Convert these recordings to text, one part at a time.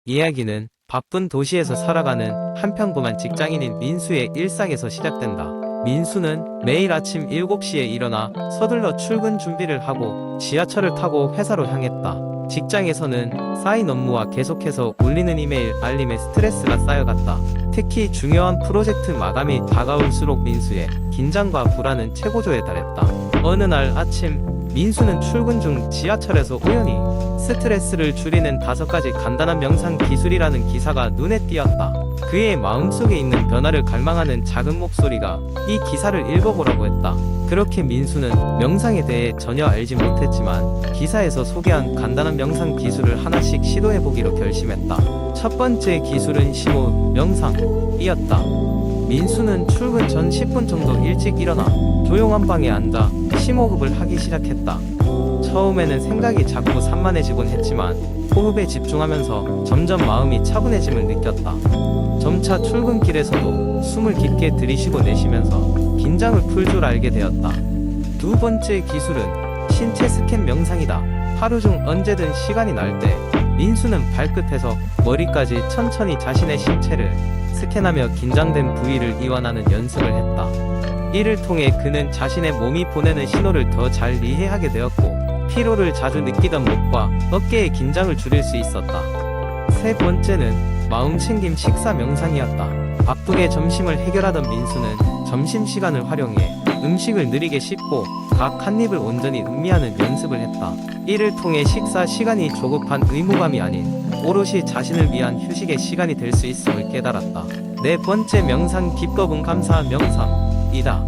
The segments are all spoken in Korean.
이야기는 바쁜 도시에서 살아가는 한평범한 직장인인 민수의 일상에서 시작된다. 민수는 매일 아침 7시에 일어나 서둘러 출근 준비를 하고 지하철을 타고 회사로 향했다. 직장에서는 쌓인 업무와 계속해서 울리는 이메일 알림에 스트레스가 쌓여갔다. 특히 중요한 프로젝트 마감이 다가올수록 민수의 긴장과 불안은 최고조에 달했다. 어느 날 아침, 민수는 출근 중 지하철에서 우연히 스트레스를 줄이는 5가지 간단한 명상 기술이라는 기사가 눈에 띄었다. 그의 마음속에 있는 변화를 갈망하는 작은 목소리가 이 기사를 읽어보라고 했다. 그렇게 민수는 명상에 대해 전혀 알지 못했지만 기사에서 소개한 간단한 명상 기술을 하나씩 시도해보기로 결심했다. 첫 번째 기술은 심호흡 명상이었다. 민수는 출근 전 10분 정도 일찍 일어나 조용한 방에 앉아 심호흡을 하기 시작했다. 처음에는 생각이 자꾸 산만해지곤 했지만 호흡에 집중하면서 점점 마음이 차분해짐을 느꼈다. 점차 출근길에서도 숨을 깊게 들이쉬고 내쉬면서 긴장을 풀 줄 알게 되었다. 두 번째 기술은 신체 스캔 명상이다. 하루 중 언제든 시간이 날 때 민수는 발끝에서 머리까지 천천히 자신의 신체를 스캔하며 긴장된 부위를 이완하는 연습을 했다. 이를 통해 그는 자신의 몸이 보내는 신호를 더 잘 이해하게 되었고 피로를 자주 느끼던 목과 어깨의 긴장을 줄일 수 있었다. 세 번째는 마음챙김 식사 명상이었다. 바쁘게 점심을 해결하던 민수는 점심시간을 활용해 음식을 느리게 씹고 각 한 입을 온전히 음미하는 연습을 했다. 이를 통해 식사 시간이 조급한 의무감이 아닌 오롯이 자신을 위한 휴식의 시간이 될 수 있음을 깨달았다. 네 번째 명상 기법은 감사 명상이다.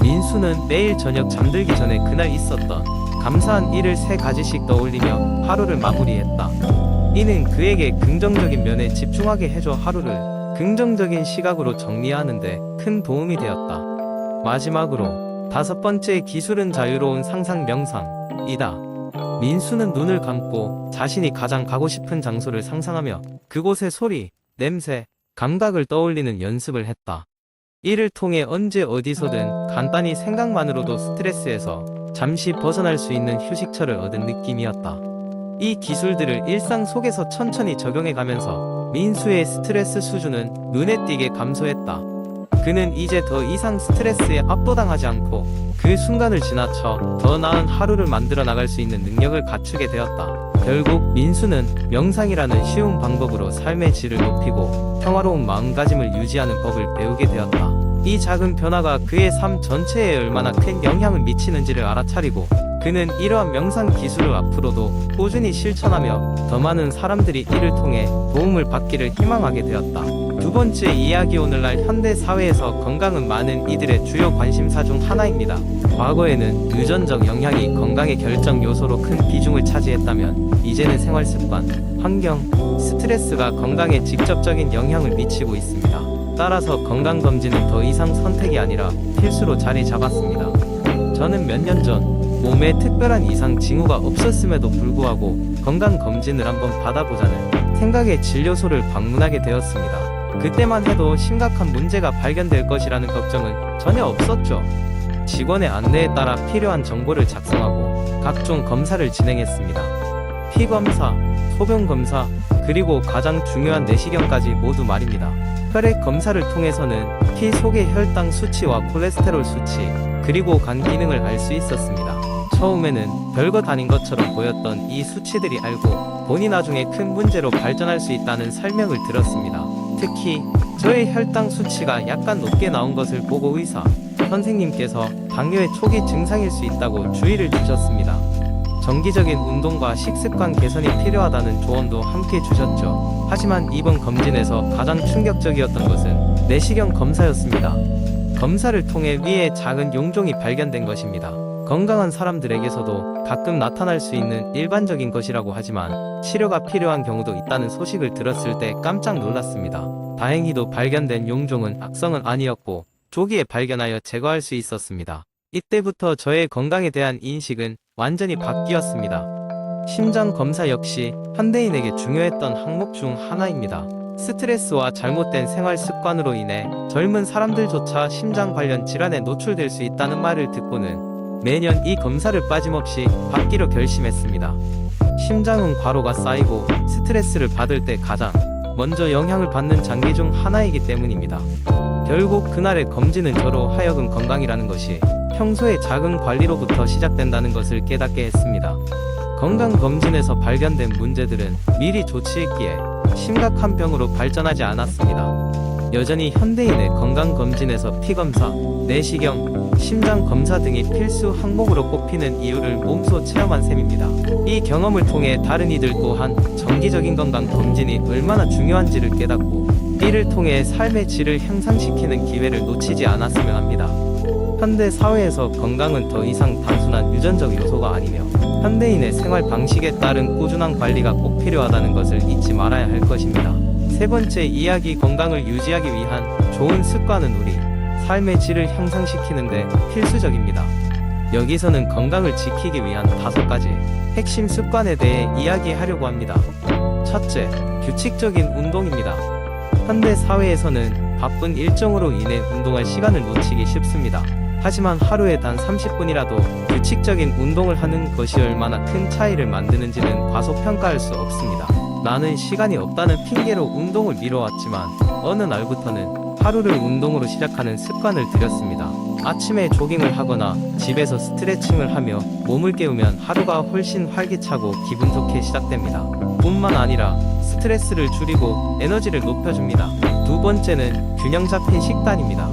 민수는 매일 저녁 잠들기 전에 그날 있었던 감사한 일을 3가지씩 떠올리며 하루를 마무리했다. 이는 그에게 긍정적인 면에 집중하게 해줘 하루를 긍정적인 시각으로 정리하는데 큰 도움이 되었다. 마지막으로 5번째 기술은 자유로운 상상 명상이다. 민수는 눈을 감고 자신이 가장 가고 싶은 장소를 상상하며 그곳의 소리, 냄새, 감각을 떠올리는 연습을 했다. 이를 통해 언제 어디서든 간단히 생각만으로도 스트레스에서 잠시 벗어날 수 있는 휴식처를 얻은 느낌이었다. 이 기술들을 일상 속에서 천천히 적용해 가면서 민수의 스트레스 수준은 눈에 띄게 감소했다. 그는 이제 더 이상 스트레스에 압도당하지 않고 그 순간을 지나쳐 더 나은 하루를 만들어 나갈 수 있는 능력을 갖추게 되었다. 결국 민수는 명상이라는 쉬운 방법으로 삶의 질을 높이고 평화로운 마음가짐을 유지하는 법을 배우게 되었다. 이 작은 변화가 그의 삶 전체에 얼마나 큰 영향을 미치는지를 알아차리고 그는 이러한 명상 기술을 앞으로도 꾸준히 실천하며 더 많은 사람들이 이를 통해 도움을 받기를 희망하게 되었다. 두 번째 이야기, 오늘날 현대 사회에서 건강은 많은 이들의 주요 관심사 중 하나입니다. 과거에는 유전적 영향이 건강의 결정 요소로 큰 비중을 차지했다면 이제는 생활습관, 환경, 스트레스가 건강에 직접적인 영향을 미치고 있습니다. 따라서 건강검진은 더 이상 선택이 아니라 필수로 자리 잡았습니다. 저는 몇 년 전 몸에 특별한 이상 징후가 없었음에도 불구하고 건강검진을 한번 받아보자는 생각에 진료소를 방문하게 되었습니다. 그때만 해도 심각한 문제가 발견될 것이라는 걱정은 전혀 없었죠. 직원의 안내에 따라 필요한 정보를 작성하고 각종 검사를 진행했습니다. 피검사, 소변검사, 그리고 가장 중요한 내시경까지 모두 말입니다. 혈액 검사를 통해서는 피 속의 혈당 수치와 콜레스테롤 수치, 그리고 간 기능을 알 수 있었습니다. 처음에는 별것 아닌 것처럼 보였던 이 수치들이 알고 보니 나중에 큰 문제로 발전할 수 있다는 설명을 들었습니다. 특히 저의 혈당 수치가 약간 높게 나온 것을 보고 의사 선생님께서 당뇨의 초기 증상일 수 있다고 주의를 주셨습니다. 정기적인 운동과 식습관 개선이 필요하다는 조언도 함께 주셨죠. 하지만 이번 검진에서 가장 충격적이었던 것은 내시경 검사였습니다. 검사를 통해 위에 작은 용종이 발견된 것입니다. 건강한 사람들에게서도 가끔 나타날 수 있는 일반적인 것이라고 하지만 치료가 필요한 경우도 있다는 소식을 들었을 때 깜짝 놀랐습니다. 다행히도 발견된 용종은 악성은 아니었고 조기에 발견하여 제거할 수 있었습니다. 이때부터 저의 건강에 대한 인식은 완전히 바뀌었습니다. 심장 검사 역시 현대인에게 중요했던 항목 중 하나입니다. 스트레스와 잘못된 생활 습관으로 인해 젊은 사람들조차 심장 관련 질환에 노출될 수 있다는 말을 듣고는 매년 이 검사를 빠짐없이 받기로 결심했습니다. 심장은 과로가 쌓이고 스트레스를 받을 때 가장 먼저 영향을 받는 장기 중 하나이기 때문입니다. 결국 그날의 검진은 저로 하여금 건강이라는 것이 평소의 작은 관리로부터 시작된다는 것을 깨닫게 했습니다. 건강검진에서 발견된 문제들은 미리 조치했기에 심각한 병으로 발전하지 않았습니다. 여전히 현대인의 건강검진에서 피검사, 내시경, 심장검사 등이 필수 항목으로 꼽히는 이유를 몸소 체험한 셈입니다. 이 경험을 통해 다른 이들 또한 정기적인 건강검진이 얼마나 중요한지를 깨닫고 이를 통해 삶의 질을 향상시키는 기회를 놓치지 않았으면 합니다. 현대 사회에서 건강은 더 이상 단순한 유전적 요소가 아니며 현대인의 생활 방식에 따른 꾸준한 관리가 꼭 필요하다는 것을 잊지 말아야 할 것입니다. 세 번째 이야기, 건강을 유지하기 위한 좋은 습관은 우리 삶의 질을 향상시키는데 필수적입니다. 여기서는 건강을 지키기 위한 5가지 핵심 습관에 대해 이야기하려고 합니다. 첫째, 규칙적인 운동입니다. 현대 사회에서는 바쁜 일정으로 인해 운동할 시간을 놓치기 쉽습니다. 하지만 하루에 단 30분이라도 규칙적인 운동을 하는 것이 얼마나 큰 차이를 만드는지는 과소평가할 수 없습니다. 나는 시간이 없다는 핑계로 운동을 미뤄왔지만 어느 날부터는 하루를 운동으로 시작하는 습관을 들였습니다. 아침에 조깅을 하거나 집에서 스트레칭을 하며 몸을 깨우면 하루가 훨씬 활기차고 기분 좋게 시작됩니다. 뿐만 아니라 스트레스를 줄이고 에너지를 높여줍니다. 두 번째는 균형 잡힌 식단입니다.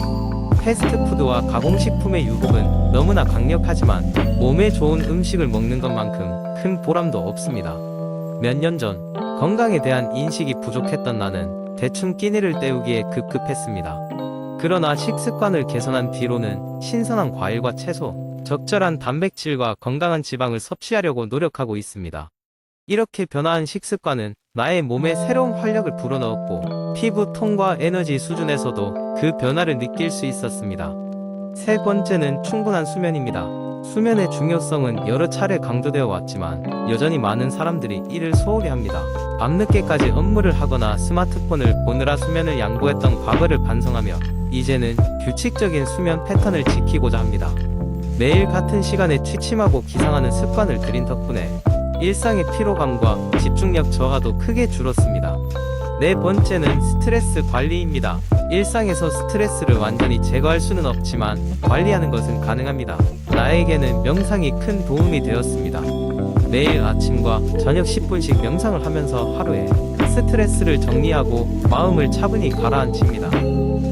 패스트푸드와 가공식품의 유혹은 너무나 강력하지만 몸에 좋은 음식을 먹는 것만큼 큰 보람도 없습니다. 몇 년 전 건강에 대한 인식이 부족했던 나는 대충 끼니를 때우기에 급급했습니다. 그러나 식습관을 개선한 뒤로는 신선한 과일과 채소, 적절한 단백질과 건강한 지방을 섭취하려고 노력하고 있습니다. 이렇게 변화한 식습관은 나의 몸에 새로운 활력을 불어넣었고 피부 톤과 에너지 수준에서도 그 변화를 느낄 수 있었습니다. 세 번째는 충분한 수면입니다. 수면의 중요성은 여러 차례 강조되어 왔지만 여전히 많은 사람들이 이를 소홀히 합니다. 밤늦게까지 업무를 하거나 스마트폰을 보느라 수면을 양보했던 과거를 반성하며 이제는 규칙적인 수면 패턴을 지키고자 합니다. 매일 같은 시간에 취침하고 기상하는 습관을 들인 덕분에 일상의 피로감과 집중력 저하도 크게 줄었습니다. 네 번째는 스트레스 관리입니다. 일상에서 스트레스를 완전히 제거할 수는 없지만 관리하는 것은 가능합니다. 나에게는 명상이 큰 도움이 되었습니다. 매일 아침과 저녁 10분씩 명상을 하면서 하루에 스트레스를 정리하고 마음을 차분히 가라앉힙니다.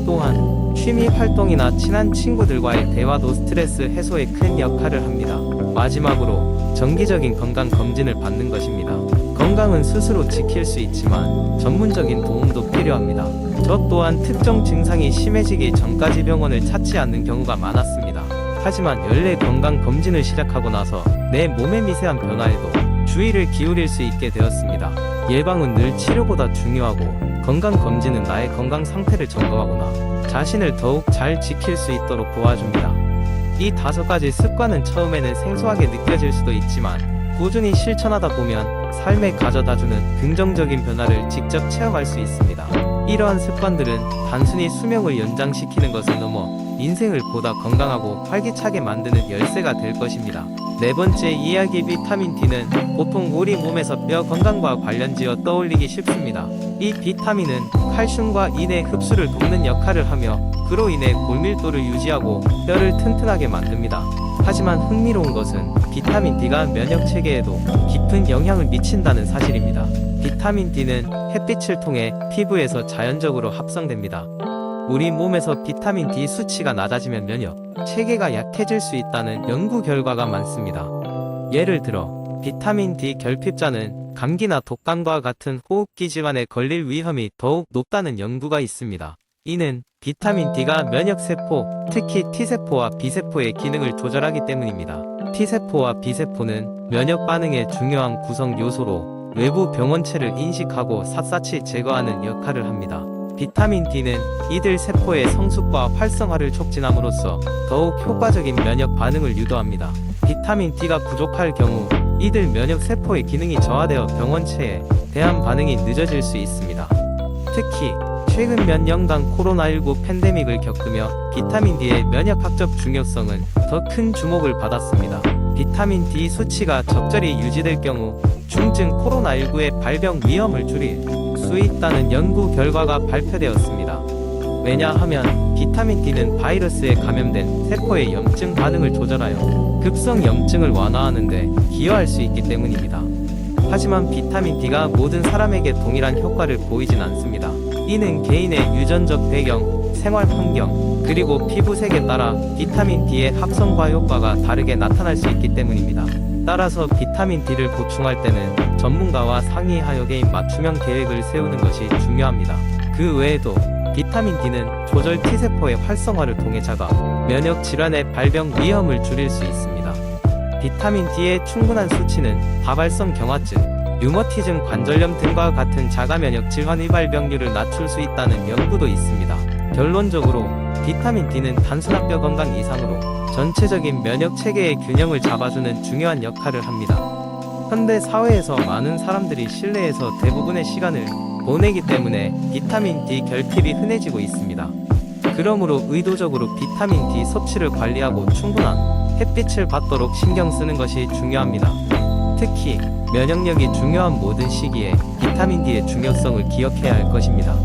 또한 취미 활동이나 친한 친구들과의 대화도 스트레스 해소에 큰 역할을 합니다. 마지막으로 정기적인 건강 검진을 받는 것입니다. 건강은 스스로 지킬 수 있지만 전문적인 도움도 필요합니다. 저 또한 특정 증상이 심해지기 전까지 병원을 찾지 않는 경우가 많았습니다. 하지만 연례 건강 검진을 시작하고 나서 내 몸의 미세한 변화에도 주의를 기울일 수 있게 되었습니다. 예방은 늘 치료보다 중요하고 건강 검진은 나의 건강 상태를 점검하거나 자신을 더욱 잘 지킬 수 있도록 도와줍니다. 이 5가지 습관은 처음에는 생소하게 느껴질 수도 있지만 꾸준히 실천하다 보면 삶에 가져다주는 긍정적인 변화를 직접 체험할 수 있습니다. 이러한 습관들은 단순히 수명을 연장시키는 것을 넘어 인생을 보다 건강하고 활기차게 만드는 열쇠가 될 것입니다. 네 번째 이야기, 비타민 D는 보통 우리 몸에서 뼈 건강과 관련지어 떠올리기 쉽습니다. 이 비타민은 칼슘과 인의 흡수를 돕는 역할을 하며 그로 인해 골밀도를 유지하고 뼈를 튼튼하게 만듭니다. 하지만 흥미로운 것은 비타민 D가 면역 체계에도 깊은 영향을 미친다는 사실입니다. 비타민 D는 햇빛을 통해 피부에서 자연적으로 합성됩니다. 우리 몸에서 비타민 D 수치가 낮아지면 면역 체계가 약해질 수 있다는 연구 결과가 많습니다. 예를 들어 비타민 D 결핍자는 감기나 독감과 같은 호흡기 질환에 걸릴 위험이 더욱 높다는 연구가 있습니다. 이는 비타민 D가 면역세포, 특히 T세포와 B세포의 기능을 조절하기 때문입니다. T세포와 B세포는 면역 반응의 중요한 구성 요소로 외부 병원체를 인식하고 샅샅이 제거하는 역할을 합니다. 비타민 D는 이들 세포의 성숙과 활성화를 촉진함으로써 더욱 효과적인 면역 반응을 유도합니다. 비타민 D가 부족할 경우 이들 면역 세포의 기능이 저하되어 병원체에 대한 반응이 늦어질 수 있습니다. 특히 최근 몇 년간 코로나19 팬데믹을 겪으며 비타민 D의 면역학적 중요성은 더 큰 주목을 받았습니다. 비타민 D 수치가 적절히 유지될 경우 중증 코로나19의 발병 위험을 줄일 수 있다는 연구 결과가 발표되었습니다. 왜냐하면 비타민 D는 바이러스에 감염된 세포의 염증 반응을 조절하여 급성 염증을 완화하는 데 기여할 수 있기 때문입니다. 하지만 비타민 D가 모든 사람에게 동일한 효과를 보이진 않습니다. 이는 개인의 유전적 배경, 생활 환경, 그리고 피부색에 따라 비타민 D의 합성과 효과가 다르게 나타날 수 있기 때문입니다. 따라서 비타민 D를 보충할 때는 전문가와 상의하여 개인 맞춤형 계획을 세우는 것이 중요합니다. 그 외에도 비타민 D는 조절 T세포의 활성화를 통해 자가 면역 질환의 발병 위험을 줄일 수 있습니다. 비타민 D의 충분한 수치는 다발성 경화증, 류머티즘 관절염 등과 같은 자가 면역 질환의 발병률을 낮출 수 있다는 연구도 있습니다. 결론적으로 비타민 D는 단순한 뼈 건강 이상으로 전체적인 면역 체계의 균형을 잡아주는 중요한 역할을 합니다. 현대 사회에서 많은 사람들이 실내에서 대부분의 시간을 보내기 때문에 비타민 D 결핍이 흔해지고 있습니다. 그러므로 의도적으로 비타민 D 섭취를 관리하고 충분한 햇빛을 받도록 신경 쓰는 것이 중요합니다. 특히 면역력이 중요한 모든 시기에 비타민 D의 중요성을 기억해야 할 것입니다.